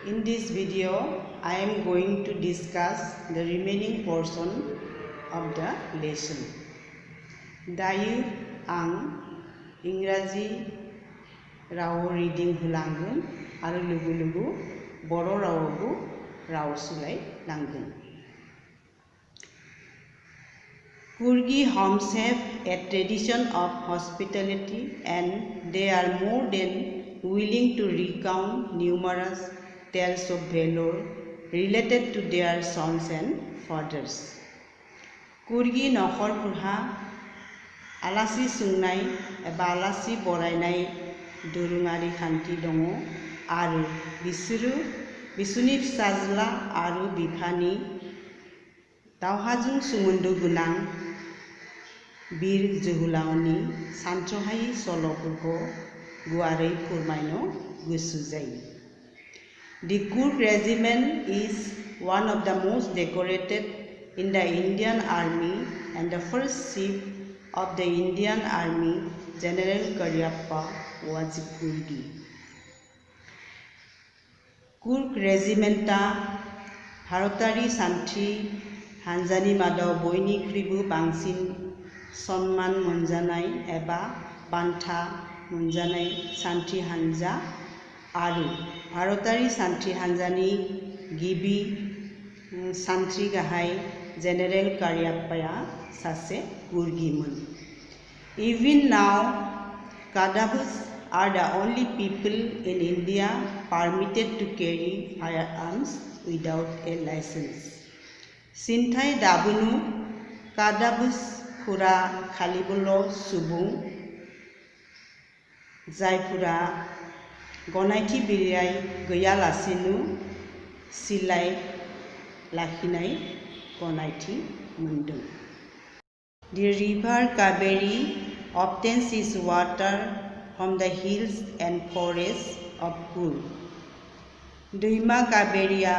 In this video, I am going to discuss the remaining portion of the lesson. दायो आं इंराजि Rao reading होलांगोन आरो लोगो बर' रावावबो राव सोलाय लांगोन. Coorg homes have a tradition of hospitality and they are more than willing to recount numerous tales of valor related to their sons and fathers. Coorg नखरफोरहा आलासि सोंनाय एबा आलासि बरायनाय दोरोङारि खान्थि दङ आरो बिसोरनि फिसाज्ला आरो बिफानि दावहाजों सोमोन्दो गोनां बीर जोहोलावनि सानथ्रहायै सल'फोरखौ गुवारै फोरमायनो गोसो जायो. The Coorg regiment is one of the most decorated in the Indian Army and the first chief of the Indian Army, General Cariappa, was Coorg. Coorg regimenta भारतारि सान्थ्रि हानजानि मादाव बयनिख्रुइबो बांसिन सन्मान मोनजानाय एबा बान्था मोनजानाय सान्थ्रि हानजा आरो भारतारि सान्थ्रि हानजानि गिबि सान्थ्रि गाहाय general कारियाप्पाया Sasse कुर्गीमोन. Even now, Kadavus are the only people in India permitted to carry firearms without a license. सिन्थाय दाबोनो कादाबुसफोरा खालिबोल' सुबुं जायफोरा गनायथि बिलाइ गैयालासेनो सिलाइ लाखिनाय गनायथि मोनदों. The river Kaveri obtains its water from the hills and forests of Coorg. दैमा कावेरिया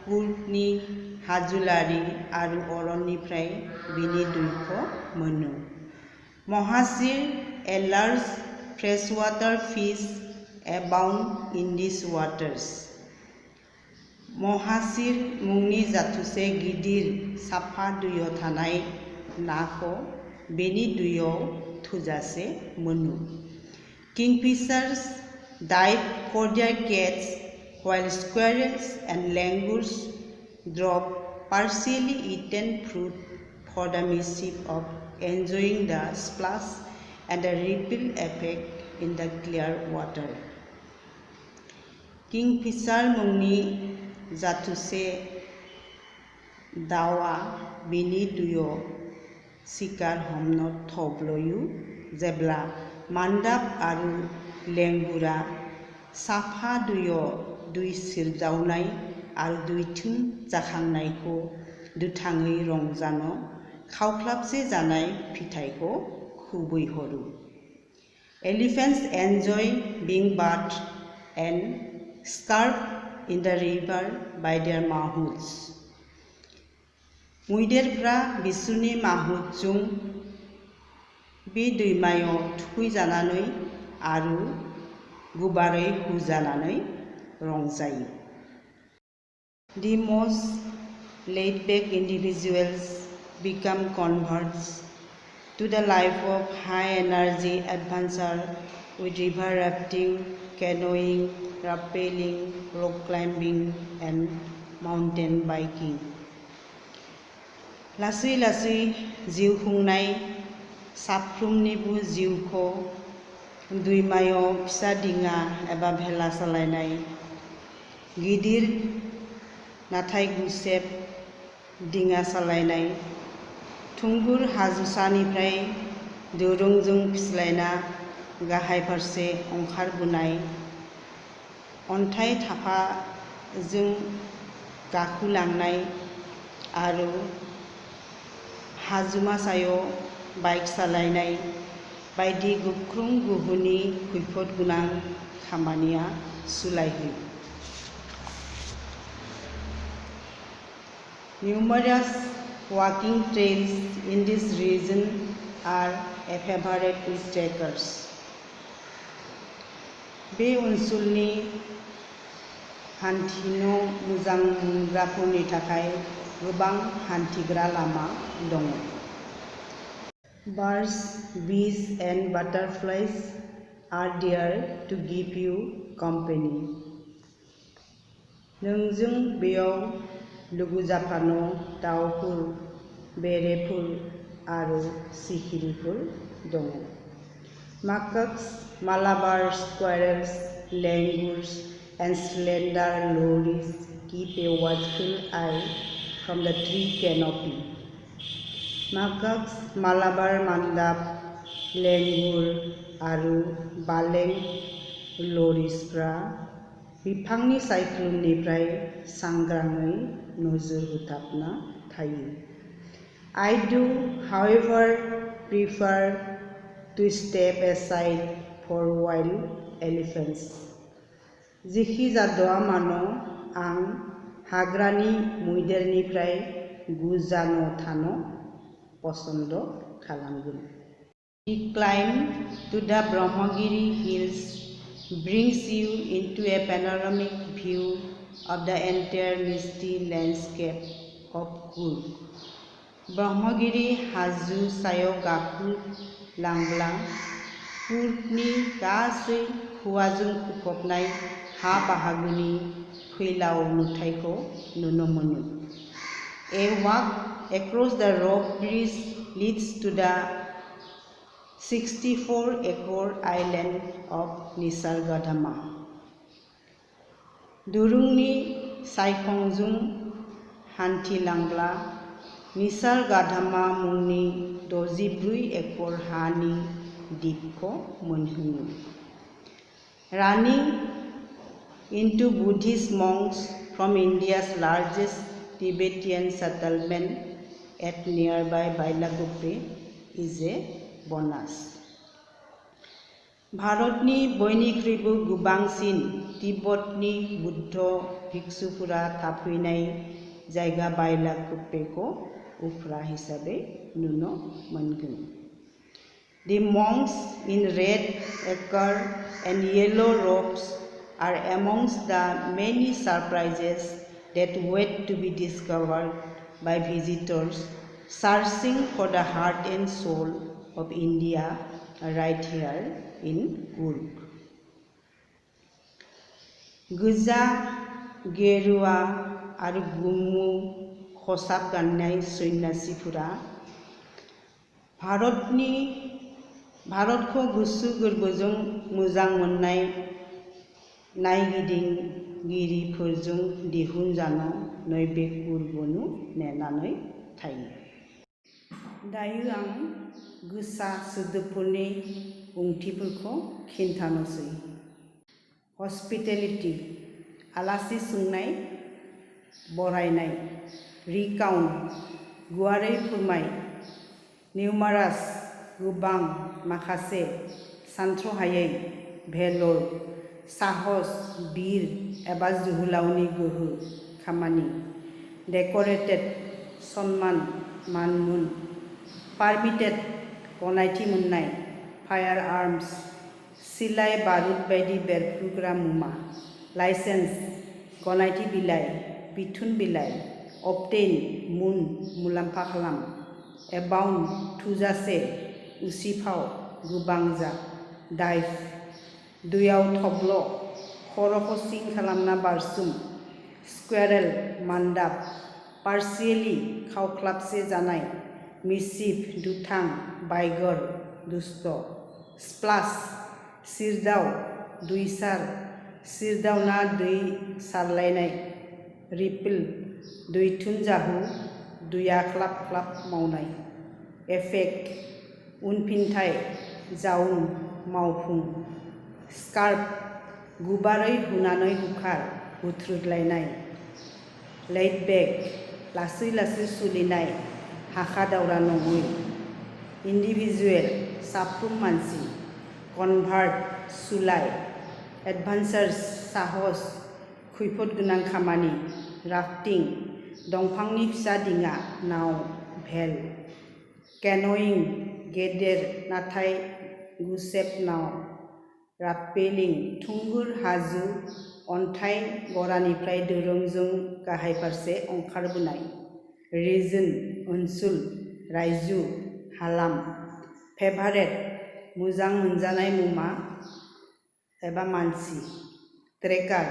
कुर्गनि हाजोआरि आरो अरननिफ्राय बिनि दैखौ mono. Mohasir, a large freshwater fish, abound in these waters. Mohasir मुंनि जाथोसे गिदिर साफा दैयाव थानाय नाखौ बेनि दैयाव थोजासे mono. Kingfishers dive for their catch while squirrels and langurs drop partially eaten fruit for the mischief of enjoying the splash and the ripple effect in the clear water. Kingfisher मुंनि जाथोसे दाउआ बिनि दैयाव शिकार हमनो थब्लयो जेब्ला मान्दाब आरो लेंगुरा साफा दैयाव दै सिरदावनाय आरो दैथुन जाखांनायखौ दुथाङै रंजानो खावख्लाबसे जानाय फिथाइखौ खुबैहरो. Elephants enjoy being bathed and scrubbed in the river by their mahouts. मैदेरफ्रा बिसोरनि माहुतजों बे दैमायाव थुखैजानानै आरो गोबारै हुजानानै रंजायो. The most laid-back individuals become converts to the life of high-energy adventure with river rafting, canoeing, rappelling, rock climbing, and mountain biking. लासै लासै जिउ खुंनाय साफ्रोमनिबो जिउखौ दैमायाव फिसा दिङा एबा भेला सालायनाय, गिदिर नाथाय गुसेब दिङा सालायनाय, थुंगुर हाजोसानिफ्राय दोरोंजों फिस्लायना गाहाय फारसे ओंखारबोनाय, अन्थाइ थाफाजों गाखोलांनाय आरो हाजोमा सायाव बाइक सालायनाय बायदि गोख्रों गोहोनि खैफोद गोनां खामानिया सोलायहोयो. Numerous walking trails in this region are a favorite with trekkers. बे ओनसोलनि हान्थिनो मोजां मोनग्राफोरनि थाखाय गोबां हान्थिग्रा लामा दङ। Birds, bees and butterflies are there to give you company. नोंजों बेयाव लोगोजाफानो दाउफोर, बेरेफोर आरो सिखिरिफोर दङ। Macaques, Malabar squirrels, langurs and slender lories keep a watchful eye from the tree canopy. Macaques, Malabar मान्दाब, langur आरो बालें लरिसफ्रा बिफांनि सायख्लुमनिफ्राय सांग्राङै नोजोर होथाबना थायो। I do, however, prefer to step aside for wild elephants. जेखि जादोआमानो आं हाग्रानि मैदेरनिफ्राय गोजानाव थानो पसन्द खालामगोन। The climb to the Brahmagiri hills brings you into a panoramic view of the entire misty landscape of Coorg. Brahmagiri हाजो सायाव गाखोलांब्ला कुर्गनि गासै खुवाजों खोबनाय हा बाहागोनि फैलाव नुथायखौ नुनो mono. A walk across the rock bridge leads to the 64-acre island of निसर्गधामा। दुरुंनि सायखंजों हान्थिलांब्ला निसर्गधामा मुंनि 64 हानि दिपखौ मोनहैयो। Running into Buddhist monks from India's largest Tibetan settlement at nearby Bailakuppe is a bonus. भारतनि बयनिख्रुइबो गोबांसिन तिब्बतनि बुद्ध भिक्षुफोरा थाफैनाय जायगा बाइलाकुप्पेखौ उफ्रा हिसाबै नुनो मोनगोन। The monks in red ochre and yellow robes are amongst the many surprises that wait to be discovered by visitors searching for the heart and soul of India right here in Coorg. गोजा, गेरुवा आरो गोमो खसाब गाननाय सन्यासिफोरा भारतखौ गोसो गोरबोजों मोजां मोननाय नायगिदिंगिरिफोरजों दिहुनजानो नैबे कुर्गआवनो नेनानै थायो। दायो आं गोसा सोदोबफोरनि ओंथिफोरखौ खिन्थानोसै। हस्पिटेलिटी आलासि सोंनाय, बरायनाय। रिकाउन्ट गुवारै फोरमाय। निउमारास गोबां, माखासे, सानथ्र'हायै। भेलर साहस, बिर एबा जोहोलावनि गोहो, खामानि। डेक'रेटेड सनमान, मानमोन। पारमिटेड गनायथि मोननाय। फायार आर्म्स सिलाइ बारुद बायदि बेरफ्रुग्रा मुवा। लाइसेन्स गनायथि बिलाइ, बिथोन बिलाइ। अबटेइन मुलाम्फा खालाम। एबाउन्ड थोजासे, उसिफाव, गोबां जा। डाइभ दैयाव थब्ल', खर'खौ सिं खालामना बारसोम। स्कुवेरेल मान्दाब पार्शियेलि खावख्लाबसे जानाय। मिसिफ दुथां, बाइगर, दुष्ट। स्प्लाश सिरदाव, दैसार, सिरदावना दै सारलायनाय। रिपेल दैथुनजाहु, दैया ख्लाब ख्लाब मावनाय। एफेक्ट उनफिनथाय, जाउन, मावफुं। स्कार्प गुबारै हुनानै होखार, हुथ्रोदलायनाय। लेइड-बेक लासै लासै सोलिनाय, हाखा-दावरा नङै। इन्डिभिजुएल साफ्रोम मानसि। कनभार्ट सोलाय। एडभेन्चार्स साहस, खैफोदगोनां खामानि। राफ्टिं दंफांनि फिसा दिङा, नाव, भेल। केन'इं गेदेर नाथाय गुसेब नाव। रापेलिं थोंगोर हाजो अन्थाइ गरानिफ्राय दोरोंजों गाहाय फारसे ओंखारबोनाय। रिजन ओनसोल, रायजो, हालाम। फेभारेट मोजां मोनजानाय मुवा एबा मानसि। ट्रेकार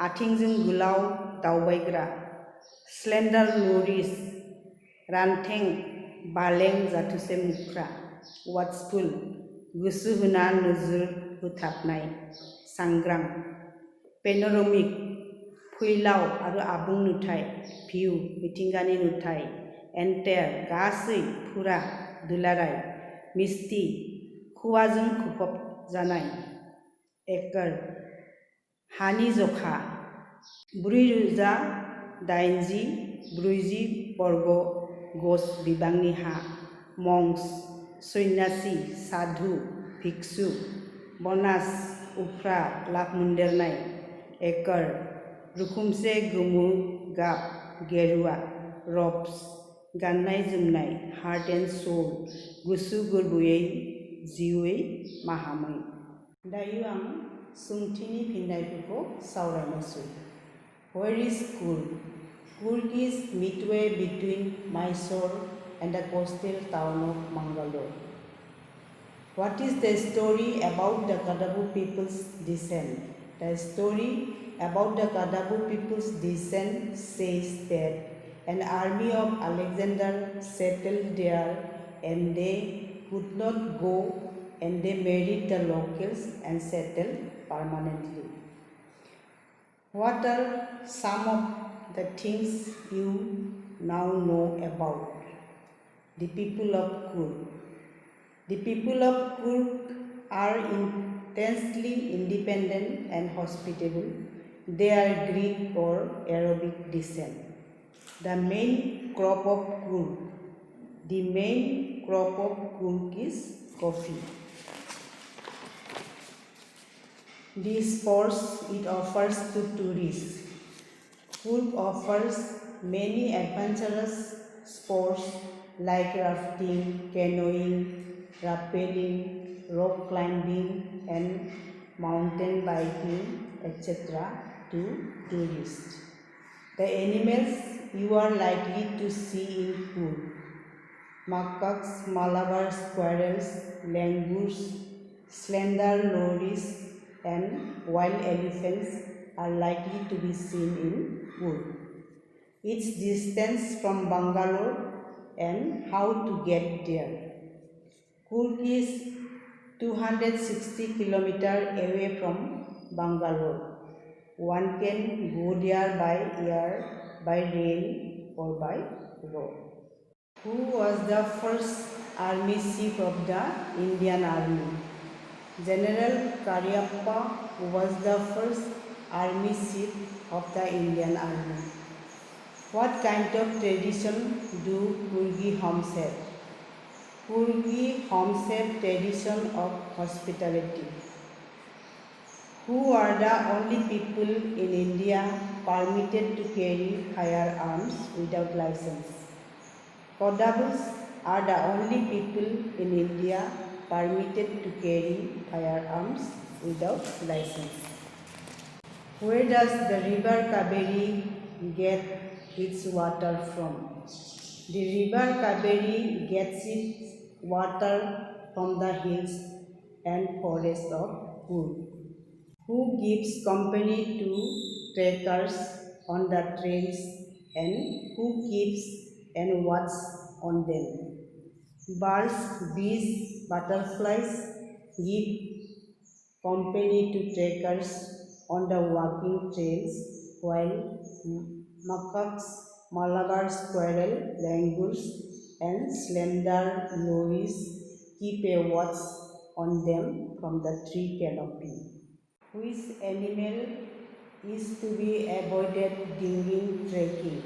आथिंजों गोलाव दावबायग्रा। स्लेन्डार लरिस रानथें बालें जाथोसे मुख्रा। वाचफुल गोसो होना नोजोर होथाबनाय, सांग्रां। पेनोरामिक फैलाव आरो आबुं नुथाय। भिउ मिथिंगानि नुथाय। एन्टायार गासै, फुरा, दुलाराय। मिस्टी खुवाजों खोबजानाय। एकर हानि जखा 4080 बर्ग गज बिबांनि हा। मंक्स सन्यासि, साधु, भिक्षु। बनास उफ्रा लाभ मोनदेरनाय। एकर रोखोमसे गोमो गाब, गेरुवा। रब्स गाननाय जोमनाय। हार्ट एन्ड सोल गोसो गोरबोयै, जिउयै माहामै। दायो आं सोंथिनि फिननायफोरखौ सावरायनोसै। Where is Coorg? Coorg is midway between Mysore and the coastal town of Mangalore. What is the story about the Kadavu people's descent? The story about the Kadavu people's descent says that an army of Alexander settled there and they could not go and they married the locals and settled permanently. What are some of the things you now know about the people of Coorg? The people of Coorg are intensely independent and hospitable. They are Greek or Arabic descent. The main crop of Coorg is coffee. The sports it offers to tourists. Coorg offers many adventurous sports like rafting, canoeing, rappelling, rock climbing and mountain biking, etc. to tourists. The animals you are likely to see in Coorg: macaques, Malabar squirrels, langurs, slender lories and wild elephants are likely to be seen in Coorg. Its distance from Bangalore and how to get there. Coorg is 260 kilometers away from Bangalore. One can go there by air, by rail or by road. Who was the first army chief of the Indian Army? General Cariappa was the first army chief of the Indian Army. What kind of tradition do Coorgi homes have? Coorgi homes have tradition of hospitality. Who are the only people in India permitted to carry firearms without license? Kadavus are the only people in India permitted to carry firearms without license. Where does the river Kaveri get its water from? The river Kaveri gets its water from the hills and forests of Coorg. Who gives company to trekkers on the trails and who keeps and watches on them? Birds, bees, butterflies give company to trekkers on the walking trails, while macaques, Malabar squirrel, langurs, and slender lories keep a watch on them from the tree canopy. Which animal is to be avoided during trekking?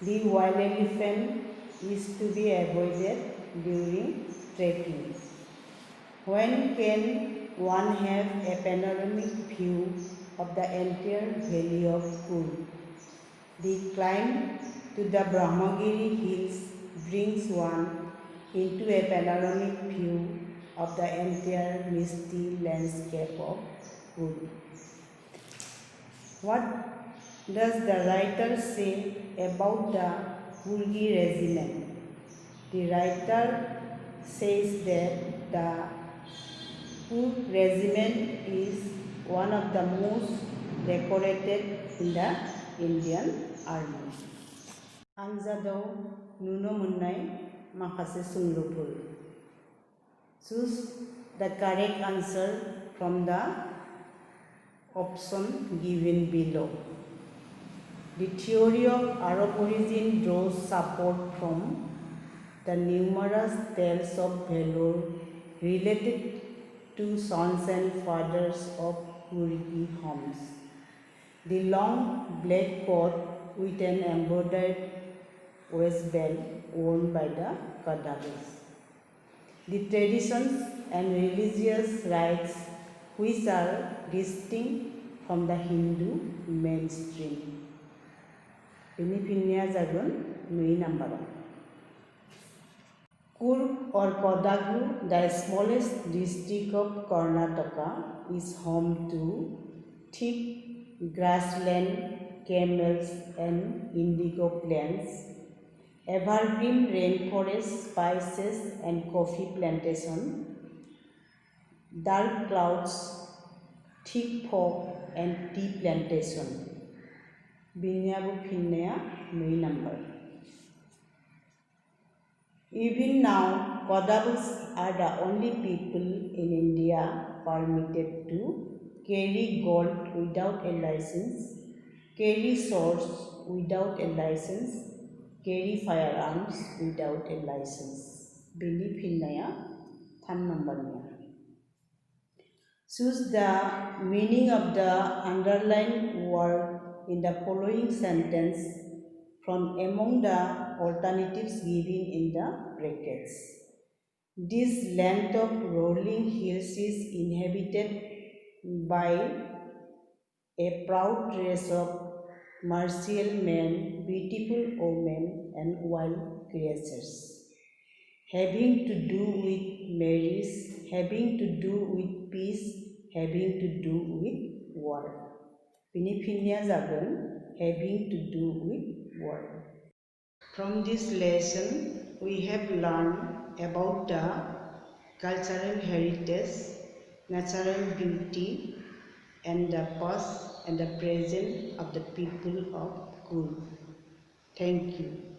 The wild elephant is to be avoided during trekking. When can one have a panoramic view of the entire valley of Coorg? The climb to the Brahmagiri hills brings one into a panoramic view of the entire misty landscape of Coorg. What does the writer say about the Coorg regiment? The writer says that the Coorg regiment is one of the most decorated in the Indian Army. आनजादाव नुनो मोननाय माखासे सोंलुफोर. Choose the correct answer from the option given below. The theory of Arab origin draws support from the numerous tales of valor related to sons and fathers of Coorg homes. The long black coat with an embroidered waistband worn by the Kadavis. The traditions and religious rites which are distinct from the Hindu mainstream. Bini finniya jagon 2 number. Coorg or Kodagu, the smallest district of Karnataka, is home to thick grassland, camels and indigo plains, evergreen rainforest, spices and coffee plantation, dark clouds, thick fog and tea plantation. Binyabu Finnea 2 number. Even now, Kodavus are the only people in India permitted to carry gold without a license, carry swords without a license, carry firearms without a license. Bini Finnaya 3 number. Choose the meaning of the underlined word in the following sentence from among the alternatives given in the brackets. This land of rolling hills is inhabited by a proud race of martial men, beautiful women and wild creatures, having to do with marriage, having to do with peace, having to do with war. Bini finniya jagon having to do with war. From this lesson, we have learned about the cultural heritage, natural beauty, and the past and the present of the people of Coorg. Thank you.